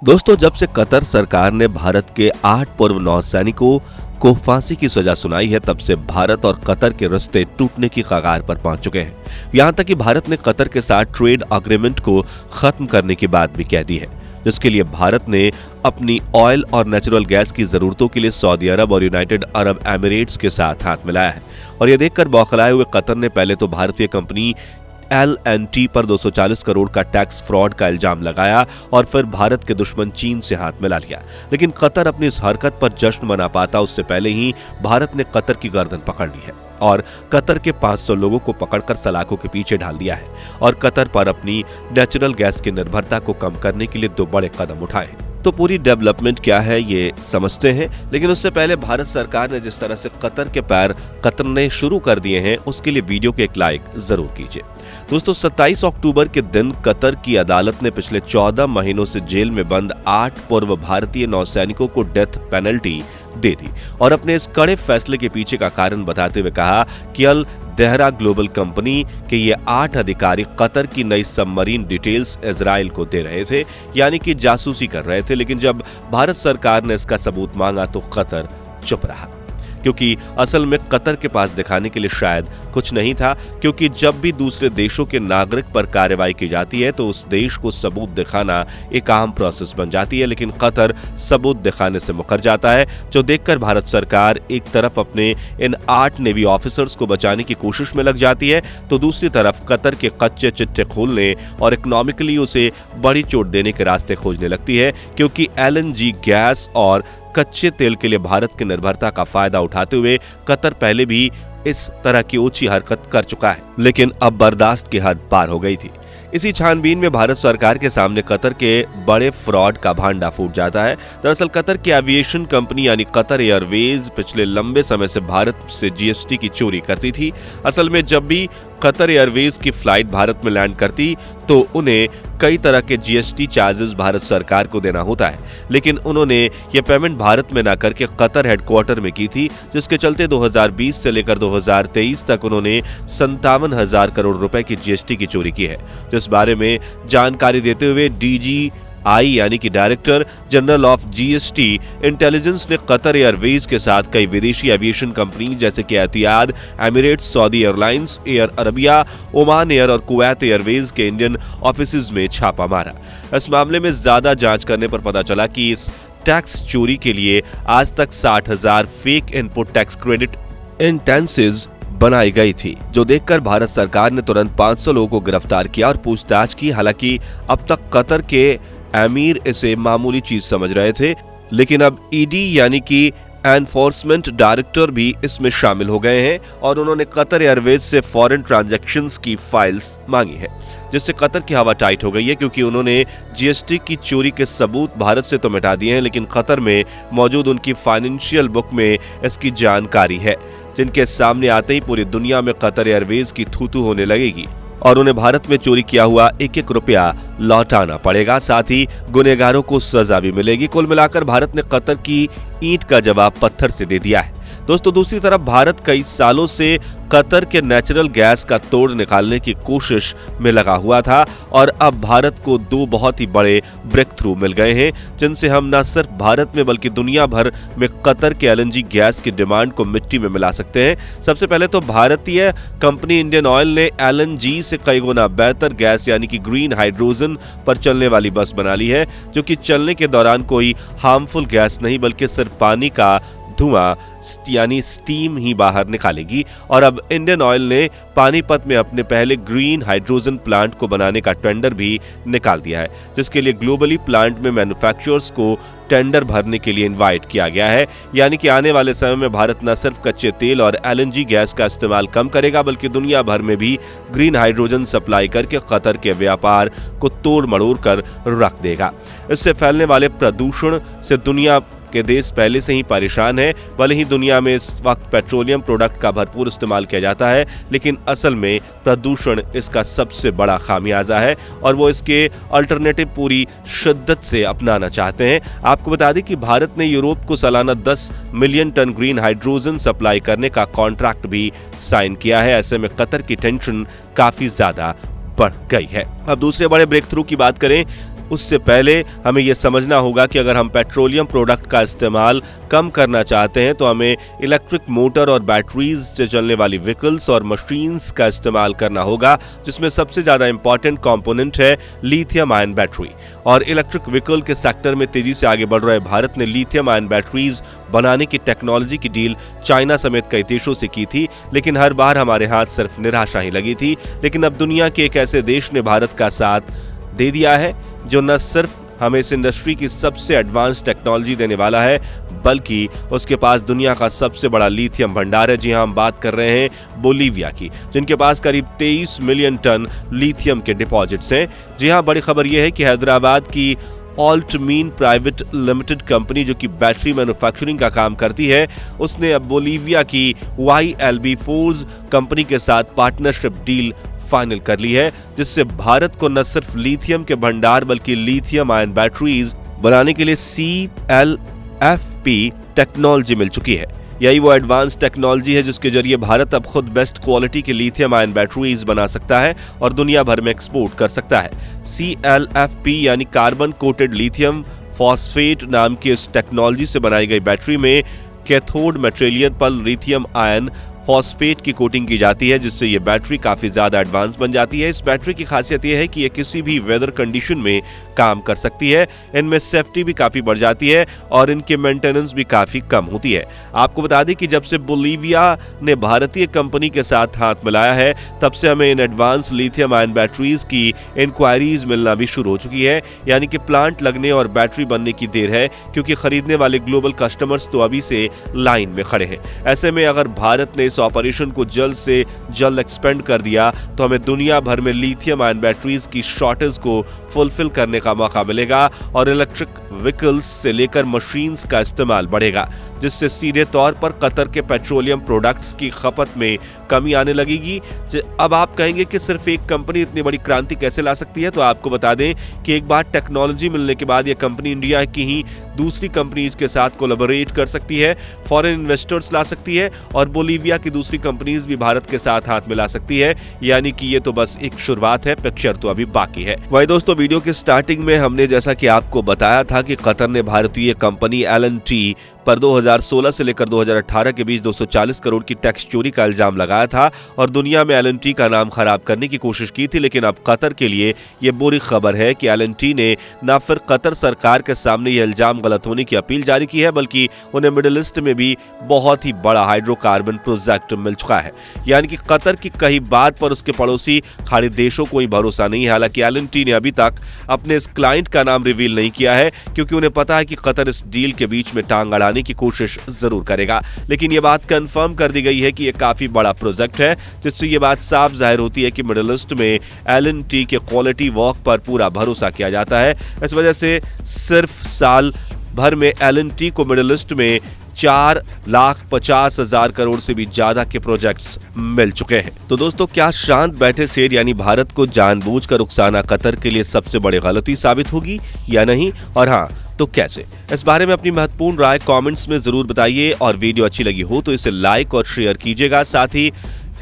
दोस्तों, जब से कतर सरकार ने भारत के 8 पूर्व नौसैनिकों को फांसी की सजा सुनाई है, तब से भारत और कतर के रिश्ते टूटने की कगार पर पहुंच चुके हैं। यहां तक कि भारत ने कतर के साथ ट्रेड एग्रीमेंट को खत्म करने की बात भी कह दी है, जिसके लिए भारत ने अपनी ऑयल और नेचुरल गैस की जरूरतों के लिए सऊदी अरब और यूनाइटेड अरब एमिरेट्स के साथ हाथ मिलाया है। और यह देखकर बौखलाए हुए कतर ने पहले तो भारतीय कंपनी LNT पर 240 करोड़ का टैक्स फ्रॉड का इल्जाम लगाया और फिर भारत के दुश्मन चीन से हाथ मिला लिया। लेकिन कतर अपनी इस हरकत पर जश्न मना पाता उससे पहले ही भारत ने कतर की गर्दन पकड़ ली है और कतर के 500 लोगों को पकड़कर सलाखों के पीछे डाल दिया है और कतर पर अपनी नेचुरल गैस की निर्भरता को कम करने के लिए 2 बड़े कदम उठाए। तो पूरी डेवलपमेंट क्या है ये समझते हैं, लेकिन उससे पहले भारत सरकार ने जिस तरह से कतर के पैर कतरने शुरू कर दिए हैं, उसके लिए वीडियो को एक लाइक जरूर कीजिए। दोस्तों, 27 अक्टूबर के दिन कतर की अदालत ने पिछले 14 महीनों से जेल में बंद 8 पूर्व भारतीय नौसैनिकों को डेथ पेनल्टी दे दी और अपने इस कड़े फैसले के पीछे का कारण बताते हुए कहा कि अल देहरा ग्लोबल कंपनी के ये 8 अधिकारी कतर की नई सबमरीन डिटेल्स इजराइल को दे रहे थे, यानी कि जासूसी कर रहे थे। लेकिन जब भारत सरकार ने इसका सबूत मांगा तो कतर चुप रहा, क्योंकि असल में कतर के पास दिखाने के लिए शायद कुछ नहीं था। क्योंकि जब भी दूसरे देशों के नागरिक पर कार्रवाई की जाती है तो उस देश को सबूत दिखाना एक आम प्रोसेस बन जाती है, लेकिन कतर सबूत दिखाने से मुकर जाता है, जो देखकर भारत सरकार एक तरफ अपने इन 8 नेवी ऑफिसर्स को बचाने की कोशिश में लग जाती है, तो दूसरी तरफ कतर के कच्चे चिट्ठे खोलने और इकोनॉमिकली उसे बड़ी चोट देने के रास्ते खोजने लगती है। क्योंकि LNG गैस और कच्चे तेल के लिए भारत की निर्भरता का फायदा उठाते हुए कतर पहले भी इस तरह की ऊंची हरकत कर चुका है, लेकिन अब बर्दाश्त की हद पार हो गई थी। इसी छानबीन में भारत सरकार के सामने कतर के बड़े फ्रॉड का भांडा फूट जाता है। दरअसल कतर की एविएशन कंपनी यानी कतर एयरवेज पिछले लंबे समय से भारत से GST की चोरी करती थी। असल में जब भी कतर एयरवेज की फ्लाइट भारत में लैंड करती तो उन्हें कई तरह के GST चार्जेस भारत सरकार को देना होता है, लेकिन उन्होंने यह पेमेंट भारत में ना करके कतर हेडक्वार्टर में की थी, जिसके चलते 2020 से लेकर 2023 तक उन्होंने 57,000 करोड़ रुपए की GST की चोरी की है। इस बारे में जानकारी देते हुए DGI यानी कि director general of GST intelligence ने कतर एयरवेज के साथ कई विदेशी एविएशन कंपनी जैसे कि Etihad, Emirates, Saudi airlines, air Arabia, Oman air और कुवैत एयरवेज के इंडियन ऑफिसेज में छापा मारा। इस मामले में ज्यादा जांच करने पर पता चला कि इस टैक्स चोरी के लिए आज तक 60,000 फेक इनपुट टैक्स क्रेडिट इंटेंसिव्स बनाई गई थी, जो देखकर भारत सरकार ने तुरंत 500 लोगों को गिरफ्तार किया और पूछताछ की। हालांकि अब तक कतर के अमीर इसे मामूली चीज समझ रहे थे, लेकिन अब ED यानी कि एनफोर्समेंट डायरेक्टर भी इसमें शामिल हो गए हैं और उन्होंने कतर एयरवेज से फॉरेन ट्रांजैक्शंस की फाइल्स मांगी है, जिससे कतर की हवा टाइट हो गई है। क्योंकि उन्होंने GST की चोरी के सबूत भारत से तो मिटा दिए हैं, लेकिन कतर में मौजूद उनकी फाइनेंशियल बुक में इसकी जानकारी है, जिनके सामने आते ही पूरी दुनिया में कतर एयरवेज की थू-थू होने लगेगी और उन्हें भारत में चोरी किया हुआ एक-एक रुपया लौटाना पड़ेगा। साथ ही गुनहगारों को सजा भी मिलेगी। कुल मिलाकर भारत ने कतर की ईंट का जवाब पत्थर से दे दिया है। दोस्तों, दूसरी तरफ भारत कई सालों से कतर के नेचुरल गैस का तोड़ निकालने की कोशिश में लगा हुआ था और अब भारत को 2 बहुत ही बड़े ब्रेक थ्रू मिल गए हैं, जिनसे हम न सिर्फ भारत में बल्कि दुनिया भर में कतर के LNG गैस की डिमांड को मिट्टी में मिला सकते हैं। सबसे पहले तो भारतीय कंपनी इंडियन ऑयल ने LNG से कई गुना बेहतर गैस यानी कि ग्रीन हाइड्रोजन पर चलने वाली बस बना ली है, जो कि चलने के दौरान कोई हार्मफुल गैस नहीं बल्कि सिर्फ पानी का धुआं यानी स्टीम ही बाहर निकालेगी। और अब इंडियन ऑयल ने पानीपत में अपने पहले ग्रीन हाइड्रोजन प्लांट को बनाने का टेंडर भी निकाल दिया है, जिसके लिए ग्लोबली प्लांट में मैन्युफैक्चरर्स को टेंडर भरने के लिए इनवाइट किया गया है। यानी कि आने वाले समय में भारत न सिर्फ कच्चे तेल और LNG गैस का इस्तेमाल कम करेगा बल्कि दुनिया भर में भी ग्रीन हाइड्रोजन सप्लाई करके कतर के व्यापार को तोड़ मड़ोड़ कर रख देगा। इससे फैलने वाले प्रदूषण से दुनिया के देश पहले से ही परेशान है। भले ही दुनिया में इस वक्त पेट्रोलियम प्रोडक्ट का भरपूर इस्तेमाल किया जाता है, लेकिन असल में प्रदूषण इसका सबसे बड़ा खामियाजा है और वो इसके अल्टरनेटिव पूरी शिद्दत से अपनाना चाहते हैं। आपको बता दें कि भारत ने यूरोप को सालाना 10 million ton green hydrogen supply करने का कॉन्ट्रैक्ट भी साइन किया है। ऐसे में कतर की टेंशन काफी ज्यादा बढ़ गई है। अब दूसरे बड़े ब्रेक थ्रू की बात करें उससे पहले हमें यह समझना होगा कि अगर हम पेट्रोलियम प्रोडक्ट का इस्तेमाल कम करना चाहते हैं तो हमें इलेक्ट्रिक मोटर और बैटरीज से चलने वाली व्हीकल्स और मशीन्स का इस्तेमाल करना होगा, जिसमें सबसे ज्यादा इंपॉर्टेंट कंपोनेंट है लिथियम आयन बैटरी। और इलेक्ट्रिक व्हीकल के सेक्टर में तेजी से आगे बढ़ रहे भारत ने लिथियम आयन बैटरीज बनाने की टेक्नोलॉजी की डील चाइना समेत कई देशों से की थी, लेकिन हर बार हमारे हाथ सिर्फ निराशा ही लगी थी। लेकिन अब दुनिया के एक ऐसे देश ने भारत का साथ दे दिया है जो न सिर्फ हमें इस इंडस्ट्री की सबसे एडवांस टेक्नोलॉजी देने वाला है, बल्कि उसके पास दुनिया का सबसे बड़ा लिथियम भंडार है। जी हां, हम बात कर रहे हैं बोलीविया की, जिनके पास करीब 23 मिलियन टन लिथियम के डिपॉजिट्स हैं। जी हां, बड़ी खबर यह है कि हैदराबाद की ऑल्टमीन प्राइवेट लिमिटेड कंपनी, जो कि बैटरी मैन्युफैक्चरिंग का काम करती है, उसने अब बोलीविया की YLB फोर्स कंपनी के साथ पार्टनरशिप डील फाइनल कर ली है, जिससे भारत को न सिर्फ लिथियम के भंडार बल्कि लिथियम आयन बैटरीज बनाने के लिए CLFP टेक्नोलॉजी मिल चुकी है। यही वो एडवांस टेक्नोलॉजी है जिसके जरिए भारत अब खुद बेस्ट क्वालिटी की लिथियम आयन बैटरीज बना सकता है और दुनिया भर में एक्सपोर्ट कर सकता है। CLFP यानी कार्बन कोटेड लिथियम फॉस्फेट नाम की इस टेक्नोलॉजी से बनाई गई बैटरी में कैथोड मटेरियल पर लिथियम आयन फॉस्फेट की कोटिंग की जाती है, जिससे ये बैटरी काफी ज्यादा एडवांस बन जाती है। इस बैटरी की खासियत यह है कि ये किसी भी वेदर कंडीशन में काम कर सकती है। इनमें सेफ्टी भी काफी बढ़ जाती है और इनके मेंटेनेंस भी काफी कम होती है। आपको बता दें कि जब से बोलीविया ने भारतीय कंपनी के साथ हाथ मिलाया है, तब से हमें in advance lithium ion batteries की इंक्वायरीज मिलना भी शुरू हो चुकी है। यानी कि प्लांट लगने और बैटरी बनने की देर है, क्योंकि खरीदने वाले ग्लोबल कस्टमर्स तो अभी से लाइन में खड़े हैं। ऐसे में अगर भारत ने ऑपरेशन को जल्द से जल्द एक्सपेंड कर दिया तो हमें दुनिया भर में लिथियम आयन बैटरीज की शॉर्टेज को फुलफिल करने का मौका मिलेगा और इलेक्ट्रिक व्हीकल्स से लेकर मशीन्स का इस्तेमाल बढ़ेगा, जिससे सीधे तौर पर कतर के पेट्रोलियम प्रोडक्ट्स की खपत में कमी आने लगेगी। अब आप कहेंगे कि सिर्फ एक कंपनी इतनी बड़ी क्रांति कैसे ला सकती है, तो आपको बता दें कि एक बार टेक्नोलॉजी मिलने के बाद यह कंपनी इंडिया की ही दूसरी कंपनीज के साथ कोलैबोरेट कर सकती है, फॉरेन इन्वेस्टर्स ला सकती है और बोलीविया की दूसरी कंपनीज भी भारत के साथ हाथ मिला सकती है। यानी कि ये तो बस एक शुरुआत है, पिक्चर तो अभी बाकी है। वही दोस्तों, वीडियो के स्टार्टिंग में हमने जैसा कि आपको बताया था कि कतर ने भारतीय कंपनी L&T पर 2016 से लेकर 2018 के बीच 240 करोड़ की टैक्स चोरी का इल्जाम लगाया था और दुनिया में L&T का नाम खराब करने की कोशिश की थी। लेकिन अब कतर के लिए यह बुरी खबर है कि L&T ने न फिर कतर सरकार के सामने यह इल्जाम गलत होने की अपील जारी की है, बल्कि उन्हें मिडिल ईस्ट में भी बहुत ही बड़ा हाइड्रोकार्बन प्रोजेक्ट मिल चुका है। यानी कि कतर की कही बात पर उसके पड़ोसी खाड़ी देशों को ही भरोसा नहीं है। हालांकि L&T ने अभी तक अपने इस क्लाइंट का नाम रिवील नहीं किया है, क्योंकि उन्हें पता है कि कतर इस डील के बीच में टांग अड़ाने की कोशिश जरूर करेगा। लेकिन यह बात कंफर्म कर दी गई है कि यह काफी बड़ा प्रोजेक्ट है, जिससे यह बात साफ जाहिर होती है कि मिडिल ईस्ट में L&T के क्वालिटी वर्क पर पूरा भरोसा किया जाता है। इस वजह से सिर्फ साल भर में L&T को मिडिल ईस्ट में 4,50,000 करोड़ से भी ज्यादा के प्रोजेक्ट्स मिल चुके हैं। तो दोस्तों, क्या शांत बैठे शेर यानी भारत को जानबूझकर उकसाना कतर के लिए सबसे बड़ी गलती साबित होगी या नहीं, और हाँ तो कैसे? इस बारे में अपनी महत्वपूर्ण राय कमेंट्स में जरूर बताइए और वीडियो अच्छी लगी हो तो इसे लाइक और शेयर कीजिएगा। साथ ही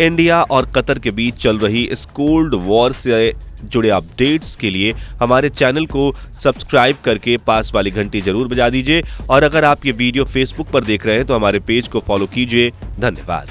इंडिया और कतर के बीच चल रही इस कोल्ड वॉर से जुड़े अपडेट्स के लिए हमारे चैनल को सब्सक्राइब करके पास वाली घंटी जरूर बजा दीजिए और अगर आप ये वीडियो फेसबुक पर देख रहे हैं तो हमारे पेज को फॉलो कीजिए। धन्यवाद।